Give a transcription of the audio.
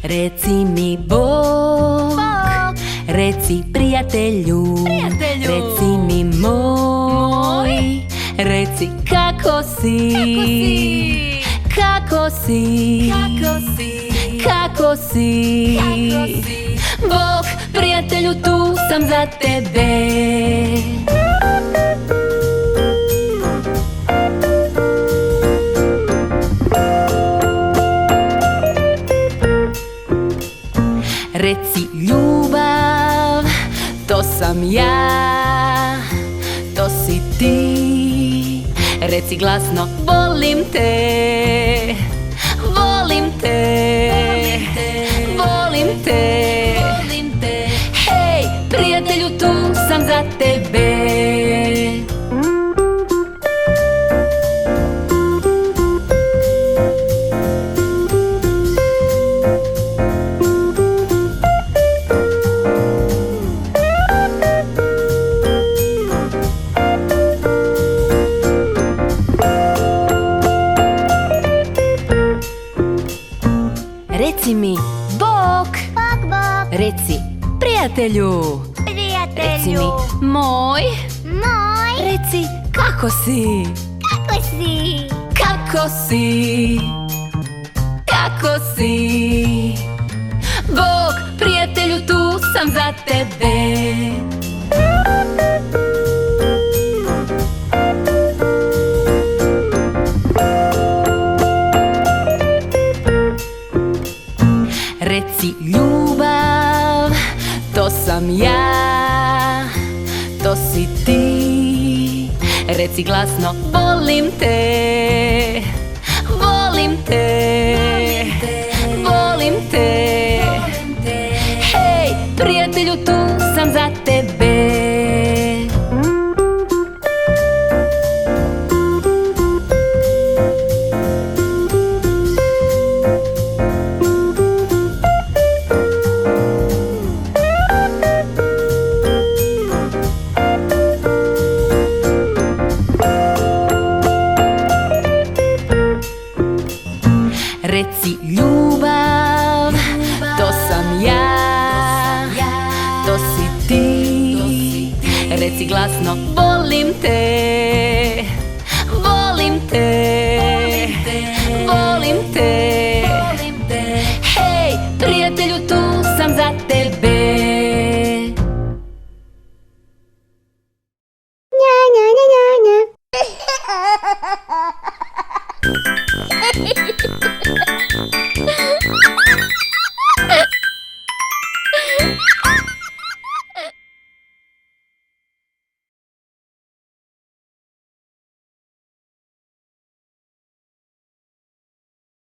Reci mi Bog, reci prijatelju, reci mi moj, reci kako si, kako si, kako si. Bog, prijatelju, tu sam za tebe. Reci ljubav, to sam ja, to si ti. Reci glasno, volim te, volim te, volim te. Hej, prijatelju, tu sam za tebe. Reci mi Bog, reci prijatelju, reci mi moj, reci kako si, kako si, kako si. Bog, prijatelju, tu sam za tebe. Reci ljubav, to sam ja, to si ti. Reci glasno, volim te, volim te, volim te. Hej, prijatelju, tu sam za tebe. Reci ljubav, to sam ja, to si ti. Reci glasno, volim te.